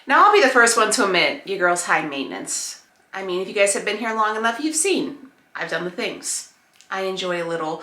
Now I'll be the first one to admit your girl's high maintenance. I mean, if you guys have been here long enough, you've seen I've done the things. I enjoy a little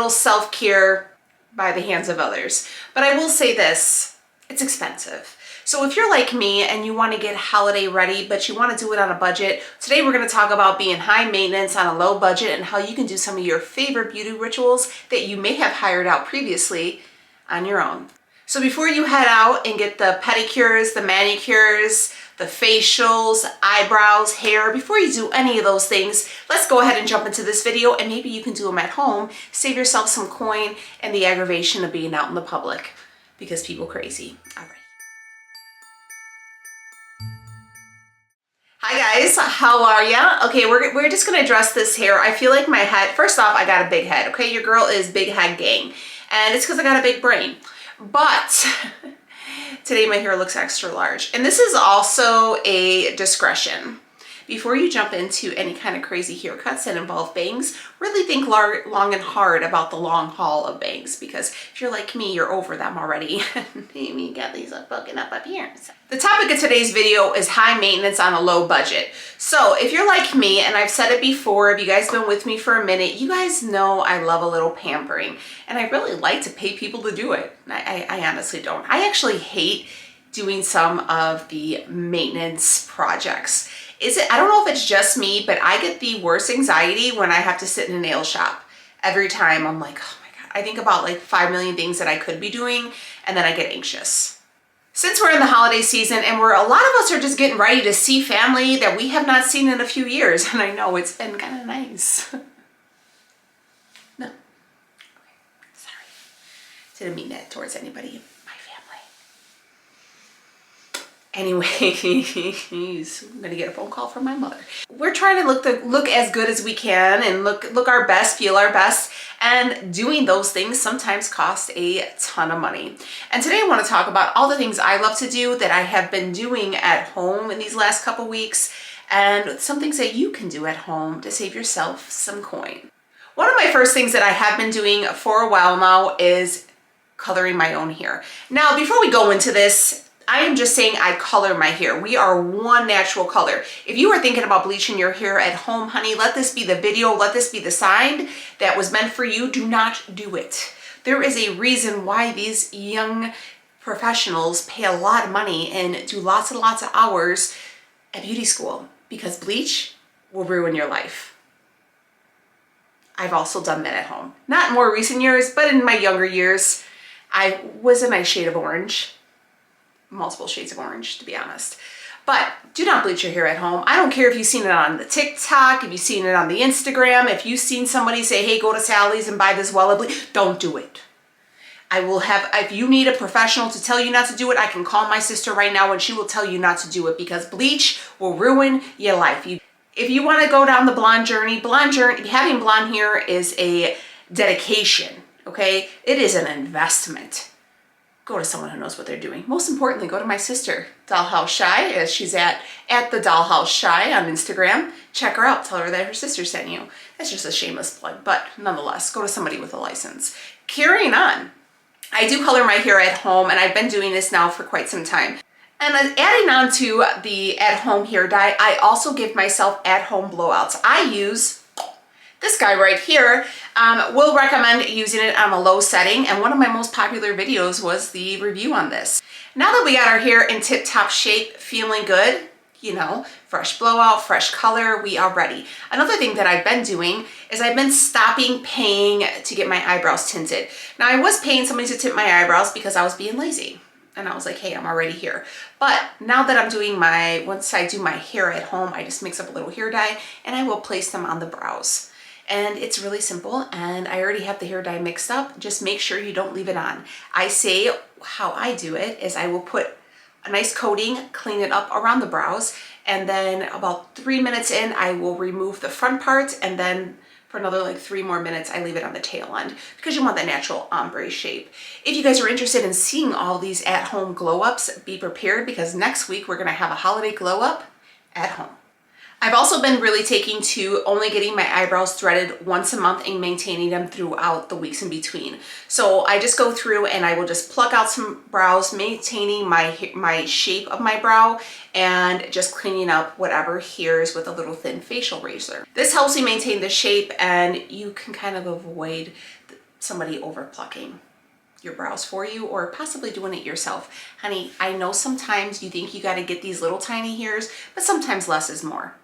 self-care by the hands of others. But I will say this, it's expensive. So if you're like me and you want to get holiday ready, but you want to do it on a budget, today we're going to talk about being high maintenance on a low budget and how you can do some of your favorite beauty rituals that you may have hired out previously on your own. So before you head out and get the pedicures, the manicures, the facials, eyebrows, hair, before you do any of those things, let's go ahead and jump into this video and maybe you can do them at home. Save yourself some coin and the aggravation of being out in the public because people crazy. All right. Hi guys, how are ya? Okay, we're just gonna address this hair. I feel like my head, first off, I got a big head, okay? Your girl is big head gang. And it's because I got a big brain. But today my hair looks extra large. And this is also a discretion. Before you jump into any kind of crazy haircuts that involve bangs, really think long and hard about the long haul of bangs, because if you're like me, you're over them already. Maybe you got these poking up here. The topic of today's video is high maintenance on a low budget. So if you're like me, and I've said it before, if you guys been with me for a minute, you guys know I love a little pampering. And I really like to pay people to do it. I honestly don't. I actually hate doing some of the maintenance projects. I don't know if it's just me, but I get the worst anxiety when I have to sit in a nail shop. Every time I'm like, oh my God, I think about like 5 million things that I could be doing, and then I get anxious. Since we're in the holiday season and a lot of us are just getting ready to see family that we have not seen in a few years, and I know it's been kind of nice. No, okay, sorry. Didn't mean that towards anybody. Anyways, I'm gonna get a phone call from my mother. We're trying to look as good as we can and look our best, feel our best, and doing those things sometimes cost a ton of money. And today I want to talk about all the things I love to do that I have been doing at home in these last couple weeks, and some things that you can do at home to save yourself some coin. One of my first things that I have been doing for a while now is coloring my own hair. Now, before we go into this, I am just saying I color my hair. We are one natural color. If you are thinking about bleaching your hair at home, honey, let this be the video, let this be the sign that was meant for you. Do not do it. There is a reason why these young professionals pay a lot of money and do lots and lots of hours at beauty school, because bleach will ruin your life. I've also done that at home. Not in more recent years, but in my younger years, I was a nice shade of orange. Multiple shades of orange, to be honest. But do not bleach your hair at home. I don't care if you've seen it on the TikTok, if you've seen it on the Instagram, if you've seen somebody say, hey, go to Sally's and buy this well of bleach. Don't do it. If you need a professional to tell you not to do it, I can call my sister right now and she will tell you not to do it, because bleach will ruin your life. If you want to go down the blonde journey, having blonde hair is a dedication, okay? It is an investment. Go to someone who knows what they're doing. Most importantly, go to my sister, Dollhouse Shy, as she's at the Dollhouse Shy on Instagram. Check her out. Tell her that her sister sent you. That's just a shameless plug, but nonetheless, go to somebody with a license. Carrying on, I do color my hair at home, and I've been doing this now for quite some time. And adding on to the at-home hair dye, I also give myself at-home blowouts. I use this guy right here. Will recommend using it on a low setting, and one of my most popular videos was the review on this. Now that we got our hair in tip-top shape, feeling good, you know, fresh blowout, fresh color, we are ready. Another thing that I've been doing is I've been stopping paying to get my eyebrows tinted. Now, I was paying somebody to tint my eyebrows because I was being lazy. And I was like, hey, I'm already here. But now that I'm doing once I do my hair at home, I just mix up a little hair dye and I will place them on the brows. And it's really simple, and I already have the hair dye mixed up. Just make sure you don't leave it on. I say how I do it is I will put a nice coating, clean it up around the brows, and then about 3 minutes in, I will remove the front part, and then for another like 3 more minutes, I leave it on the tail end, because you want that natural ombre shape. If you guys are interested in seeing all these at-home glow-ups, be prepared, because next week we're gonna have a holiday glow-up at home. I've also been really taking to only getting my eyebrows threaded once a month and maintaining them throughout the weeks in between. So I just go through and I will just pluck out some brows, maintaining my shape of my brow and just cleaning up whatever hairs with a little thin facial razor. This helps you maintain the shape and you can kind of avoid somebody over plucking your brows for you or possibly doing it yourself. Honey, I know sometimes you think you got to get these little tiny hairs, but sometimes less is more.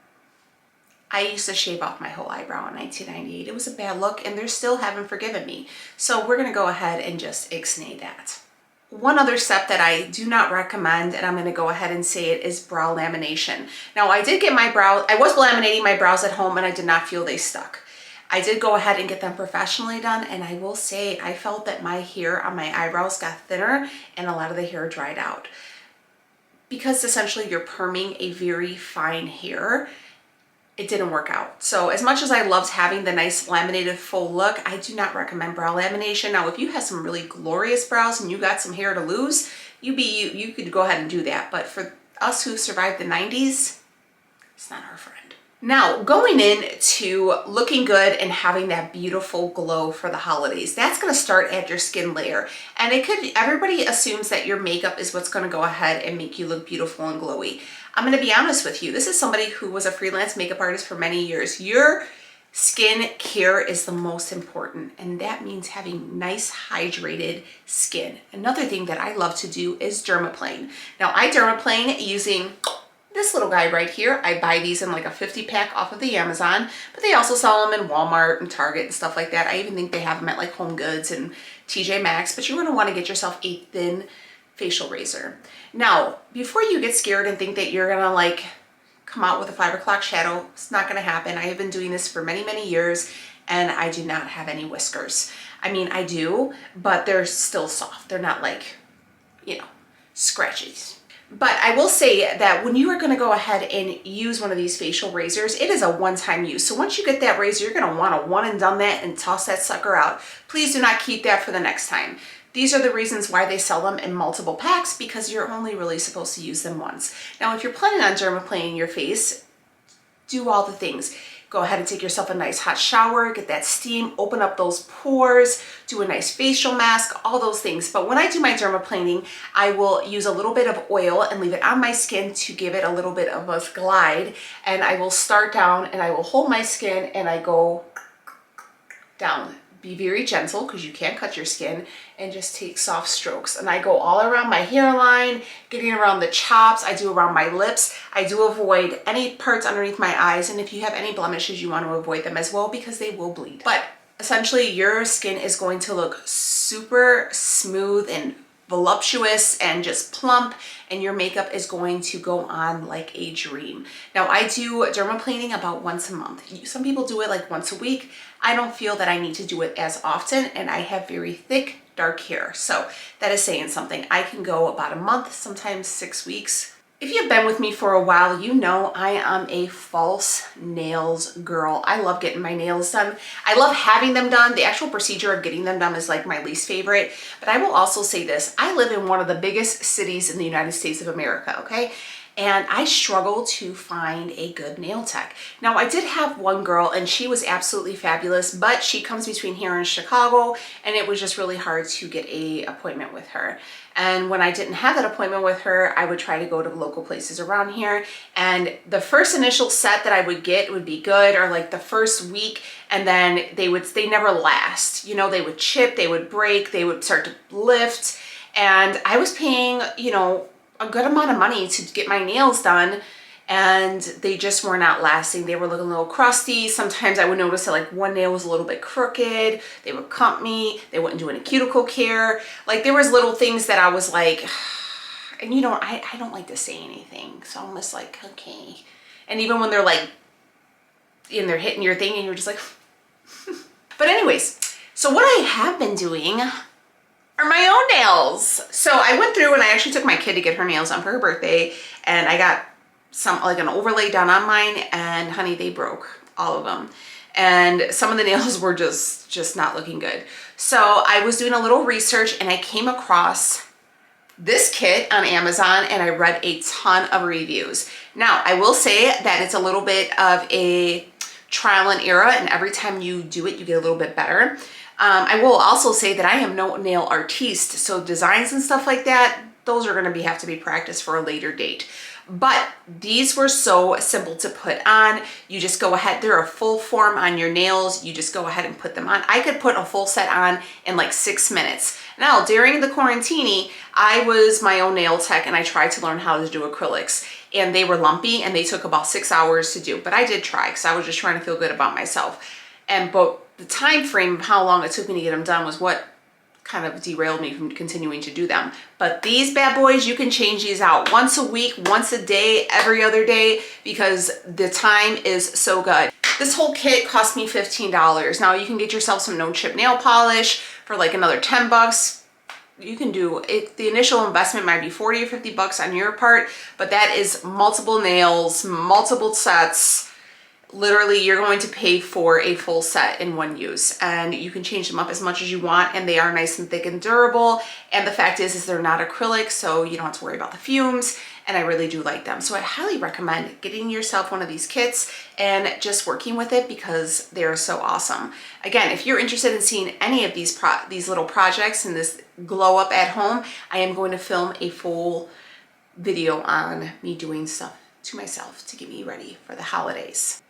I used to shave off my whole eyebrow in 1998. It was a bad look and they still haven't forgiven me. So we're gonna go ahead and just ixnay that. One other step that I do not recommend, and I'm gonna go ahead and say it, is brow lamination. Now I did get my brows, I was laminating my brows at home and I did not feel they stuck. I did go ahead and get them professionally done, and I will say I felt that my hair on my eyebrows got thinner and a lot of the hair dried out. Because essentially you're perming a very fine hair, it didn't work out. So as much as I loved having the nice laminated full look, I do not recommend brow lamination. Now, if you have some really glorious brows and you got some hair to lose, you could go ahead and do that. But for us who survived the 90s, it's not our friend. Now, going into looking good and having that beautiful glow for the holidays, that's gonna start at your skin layer. And everybody assumes that your makeup is what's gonna go ahead and make you look beautiful and glowy. I'm gonna be honest with you. This is somebody who was a freelance makeup artist for many years. Your skin care is the most important, and that means having nice hydrated skin. Another thing that I love to do is dermaplane. Now, I dermaplane using this little guy right here. I buy these in like a 50 pack off of the Amazon, but they also sell them in Walmart and Target and stuff like that. I even think they have them at like Home Goods and TJ Maxx, but you're gonna wanna get yourself a thin facial razor. Now, before you get scared and think that you're gonna like come out with a 5 o'clock shadow, it's not gonna happen. I have been doing this for many, many years and I do not have any whiskers. I mean, I do, but they're still soft. They're not like, you know, scratches. But I will say that when you are gonna go ahead and use one of these facial razors, it is a one-time use. So once you get that razor, you're gonna wanna one and done that and toss that sucker out. Please do not keep that for the next time. These are the reasons why they sell them in multiple packs, because you're only really supposed to use them once. Now, if you're planning on dermaplaning your face, do all the things. Go ahead and take yourself a nice hot shower, get that steam, open up those pores, do a nice facial mask, all those things. But when I do my dermaplaning, I will use a little bit of oil and leave it on my skin to give it a little bit of a glide. And I will start down and I will hold my skin and I go down. Be very gentle because you can't cut your skin, and just take soft strokes. And I go all around my hairline, getting around the chops. I do around my lips. I do avoid any parts underneath my eyes. And if you have any blemishes, you want to avoid them as well because they will bleed. But essentially your skin is going to look super smooth and voluptuous and just plump, and your makeup is going to go on like a dream. Now, I do dermaplaning about once a month. Some people do it like once a week. I don't feel that I need to do it as often, and I have very thick, dark hair. So that is saying something. I can go about a month, sometimes 6 weeks. If you've been with me for a while, you know I am a false nails girl. I love getting my nails done. I love having them done. The actual procedure of getting them done is like my least favorite. But I will also say this. I live in one of the biggest cities in the United States of America, okay? And I struggle to find a good nail tech. Now, I did have one girl and she was absolutely fabulous, but she comes between here and Chicago, and it was just really hard to get an appointment with her. And when I didn't have that appointment with her, I would try to go to local places around here. And the first initial set that I would get would be good, or like the first week, and then they never last. You know, they would chip, they would break, they would start to lift. And I was paying, you know, a good amount of money to get my nails done, and they just were not lasting. They were looking a little crusty. Sometimes I would notice that like one nail was a little bit crooked. They would clump me. They wouldn't do any cuticle care. Like there was little things that I was like, and you know, I don't like to say anything. So I'm just like, okay. And even when they're like, and they're hitting your thing and you're just like, but anyways, so what I have been doing are my own nails. So I went through and I actually took my kid to get her nails done for her birthday, and I got some like an overlay done on mine, and honey, they broke, all of them. And some of the nails were just not looking good. So I was doing a little research and I came across this kit on Amazon and I read a ton of reviews. Now, I will say that it's a little bit of a trial and error, and every time you do it, you get a little bit better. I will also say that I am no nail artiste, so designs and stuff like that, those are gonna have to be practiced for a later date. But these were so simple to put on. You just go ahead, they're a full form on your nails. You just go ahead and put them on. I could put a full set on in like 6 minutes. Now, during the quarantini, I was my own nail tech and I tried to learn how to do acrylics, and they were lumpy and they took about 6 hours to do, but I did try because I was just trying to feel good about myself. But the time frame of how long it took me to get them done was what kind of derailed me from continuing to do them. But these bad boys, you can change these out once a week, once a day, every other day, because the time is so good. This whole kit cost me $15. Now you can get yourself some no chip nail polish for like another 10 bucks. You can do it. The initial investment might be 40 or 50 bucks on your part, but that is multiple nails, multiple sets. Literally, you're going to pay for a full set in one use, and you can change them up as much as you want, and they are nice and thick and durable. And the fact is they're not acrylic, so you don't have to worry about the fumes, and I really do like them. So I highly recommend getting yourself one of these kits and just working with it because they're so awesome. Again, if you're interested in seeing any of these little projects and this glow up at home, I am going to film a full video on me doing stuff to myself to get me ready for the holidays.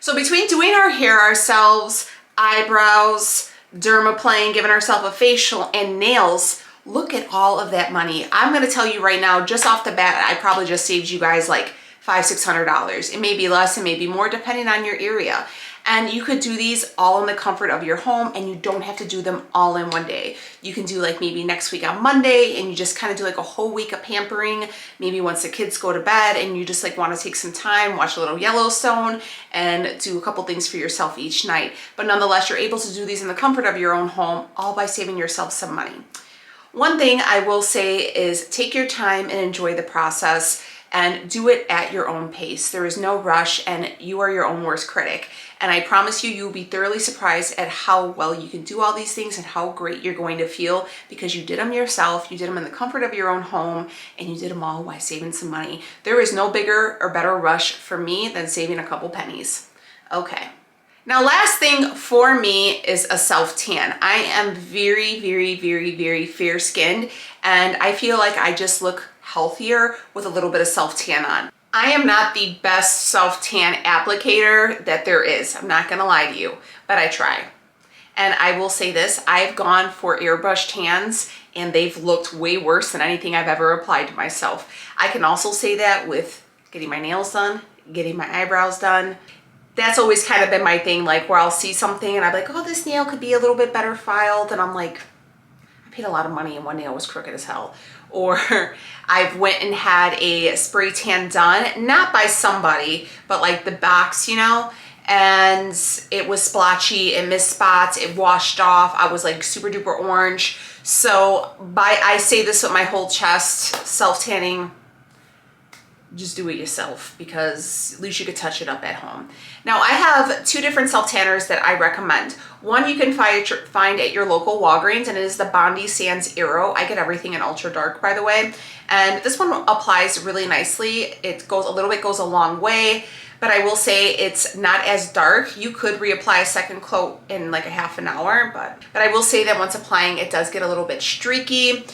So between doing our hair ourselves, eyebrows, dermaplane, giving ourselves a facial, and nails, look at all of that money. I'm gonna tell you right now, just off the bat, I probably just saved you guys like $500–600. It may be less, it may be more, depending on your area. And you could do these all in the comfort of your home, and you don't have to do them all in one day. You can do like maybe next week on Monday, and you just kind of do like a whole week of pampering. Maybe once the kids go to bed and you just like want to take some time, watch a little Yellowstone, and do a couple things for yourself each night. But nonetheless, you're able to do these in the comfort of your own home, all by saving yourself some money. One thing I will say is take your time and enjoy the process, and do it at your own pace. There is no rush, and you are your own worst critic. And I promise you, you'll be thoroughly surprised at how well you can do all these things and how great you're going to feel because you did them yourself, you did them in the comfort of your own home, and you did them all while saving some money. There is no bigger or better rush for me than saving a couple pennies. Okay. Now, last thing for me is a self-tan. I am very, very, very, very fair-skinned, and I feel like I just look healthier with a little bit of self-tan on. I am not the best self-tan applicator that there is. I'm not gonna lie to you, but I try. And I will say this, I've gone for airbrush tans and they've looked way worse than anything I've ever applied to myself. I can also say that with getting my nails done, getting my eyebrows done. That's always kind of been my thing, like where I'll see something and I'm like, oh, this nail could be a little bit better filed. And I'm like, I paid a lot of money and one nail was crooked as hell. Or I've went and had a spray tan done, not by somebody, but like the box, you know, and it was splotchy, it missed spots, it washed off. I was like super duper orange. So I say this with my whole chest, self-tanning, just do it yourself because at least you could touch it up at home. Now I have two different self-tanners that I recommend. One you can find at your local Walgreens, and it is the Bondi Sands Aero. I get everything in ultra dark, by the way. And this one applies really nicely. It goes a long way, but I will say it's not as dark. You could reapply a second coat in like a half an hour, but I will say that once applying, it does get a little bit streaky.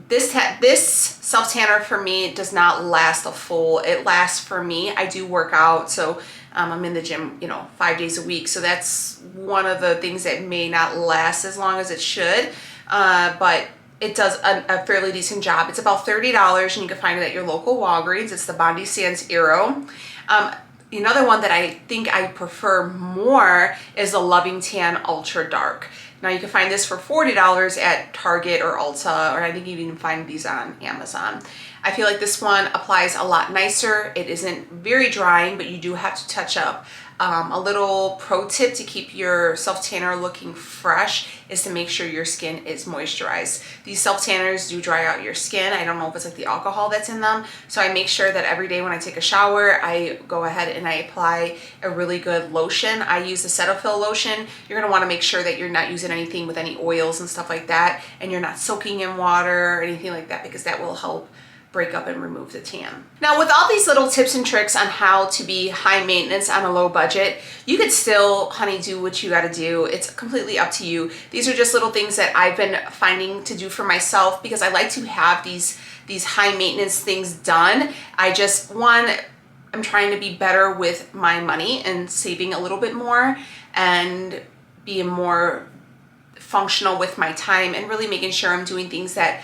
This self-tanner for me does not last it lasts for me. I do work out, so I'm in the gym, 5 days a week. So that's one of the things that may not last as long as it should, but it does a fairly decent job. It's about $30 and you can find it at your local Walgreens. It's the Bondi Sands Aero. Another one that I think I prefer more is the Loving Tan Ultra Dark. Now you can find this for $40 at Target or Ulta, or I think you can find these on Amazon. I feel like this one applies a lot nicer. It isn't very drying, but you do have to touch up. A little pro tip to keep your self tanner looking fresh is to make sure your skin is moisturized. These self tanners do dry out your skin. I don't know if it's like the alcohol that's in them. So I make sure that every day when I take a shower, I go ahead and I apply a really good lotion. I use the Cetaphil lotion. You're gonna wanna make sure that you're not using anything with any oils and stuff like that, and you're not soaking in water or anything like that, because that will help break up and remove the tan. Now, with all these little tips and tricks on how to be high maintenance on a low budget, you could still, honey, do what you gotta do. It's completely up to you. These are just little things that I've been finding to do for myself because I like to have these high maintenance things done. I just, I'm trying to be better with my money and saving a little bit more and being more functional with my time and really making sure I'm doing things that,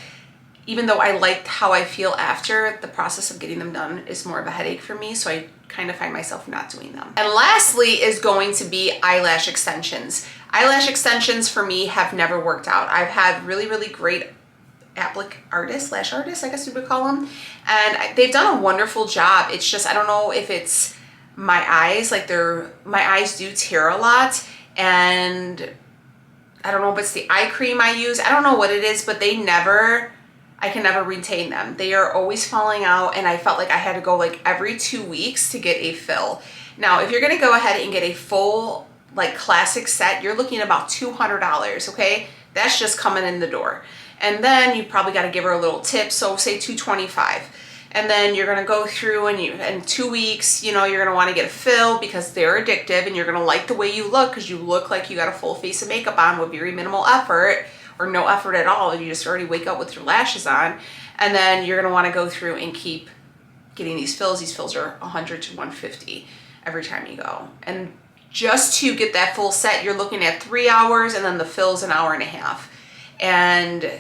even though I liked how I feel after, the process of getting them done is more of a headache for me, so I kind of find myself not doing them. And lastly is going to be eyelash extensions. Eyelash extensions for me have never worked out. I've had really, really great lash artists, I guess we would call them, and they've done a wonderful job. It's just, I don't know if it's my eyes, like my eyes do tear a lot, and I don't know if it's the eye cream I use. I don't know what it is, but I can never retain them. They are always falling out, and I felt like I had to go like every 2 weeks to get a fill. Now, if you're gonna go ahead and get a full like classic set, you're looking at about $200, okay? That's just coming in the door. And then you probably gotta give her a little tip, so say $225. And then you're gonna go through and in 2 weeks, you're gonna wanna get a fill because they're addictive, and you're gonna like the way you look because you look like you got a full face of makeup on with very minimal effort, or no effort at all. You just already wake up with your lashes on. And then you're gonna wanna go through and keep getting these fills. These fills are 100 to 150 every time you go. And just to get that full set, you're looking at 3 hours, and then the fill's an hour and a half. And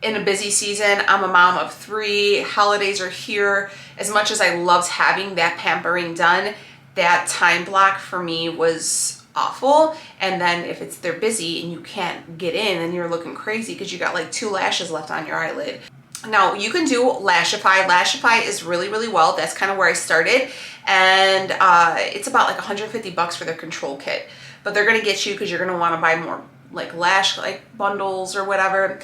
in a busy season, I'm a mom of 3, holidays are here. As much as I loved having that pampering done, that time block for me was awful. And then if they're busy and you can't get in, and you're looking crazy because you got like 2 lashes left on your eyelid. Now you can do Lashify. Lashify is really, really well. That's kind of where I started. And it's about like $150 for their control kit, but they're gonna get you because you're gonna wanna buy more like lash bundles or whatever.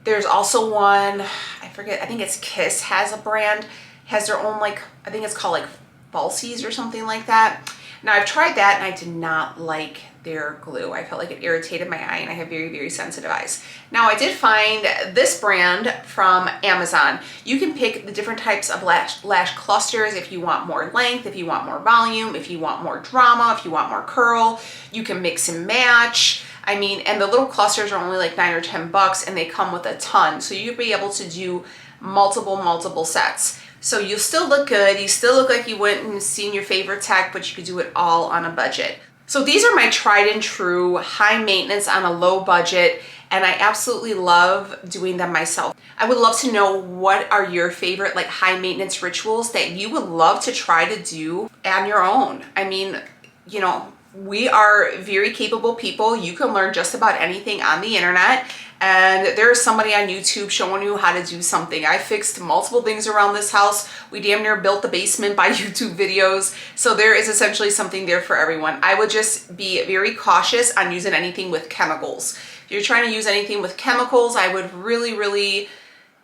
There's also one, I forget, I think it's Kiss has a brand, has their own I think it's called Falsies or something like that. Now I've tried that and I did not like their glue. I felt like it irritated my eye, and I have very, very sensitive eyes. Now I did find this brand from Amazon. You can pick the different types of lash clusters if you want more length, if you want more volume, if you want more drama, if you want more curl. You can mix and match. I mean, and the little clusters are only like $9 or $10, and they come with a ton. So you'll be able to do multiple sets. So you still look good. You still look like you went and seen your favorite tech, but you could do it all on a budget. So these are my tried and true high maintenance on a low budget, and I absolutely love doing them myself. I would love to know what are your favorite high maintenance rituals that you would love to try to do on your own. I mean, we are very capable people. You can learn just about anything on the internet, and there is somebody on YouTube showing you how to do something. I fixed multiple things around this house. We damn near built the basement by YouTube videos. So there is essentially something there for everyone. I would just be very cautious on using anything with chemicals. If you're trying to use anything with chemicals, I would really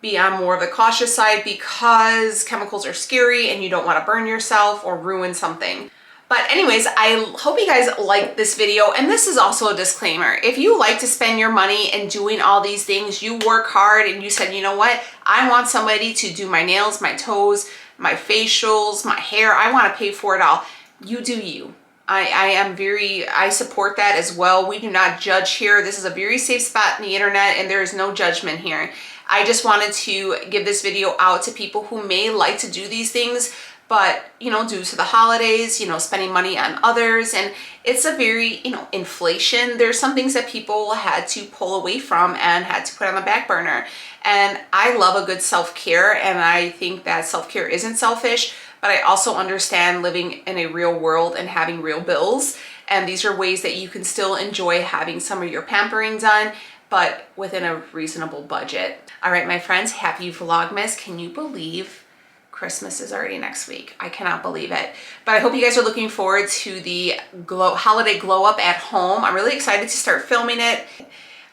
be on more of the cautious side, because chemicals are scary and you don't want to burn yourself or ruin something. But anyways, I hope you guys like this video, and this is also a disclaimer. If you like to spend your money and doing all these things, you work hard and you said, you know what, I want somebody to do my nails, my toes, my facials, my hair, I want to pay for it all. You do you. I support that as well. We do not judge here. This is a very safe spot in the internet, and there is no judgment here. I just wanted to give this video out to people who may like to do these things, but due to the holidays, spending money on others, and it's a very, inflation. There's some things that people had to pull away from and had to put on the back burner. And I love a good self-care, and I think that self-care isn't selfish, but I also understand living in a real world and having real bills. And these are ways that you can still enjoy having some of your pampering done, but within a reasonable budget. All right, my friends, happy Vlogmas. Can you believe Christmas is already next week? I cannot believe it. But I hope you guys are looking forward to the holiday glow up at home. I'm really excited to start filming it.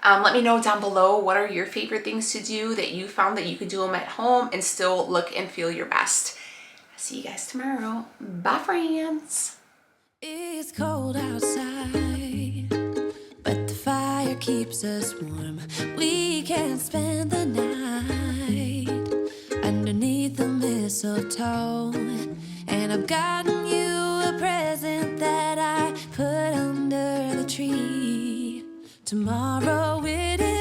Let me know down below, what are your favorite things to do that you found that you could do them at home and still look and feel your best. See you guys tomorrow. Bye, friends. It's cold outside, but the fire keeps us warm. We can spend the night underneath the mistletoe. And I've gotten you a present that I put under the tree. Tomorrow it is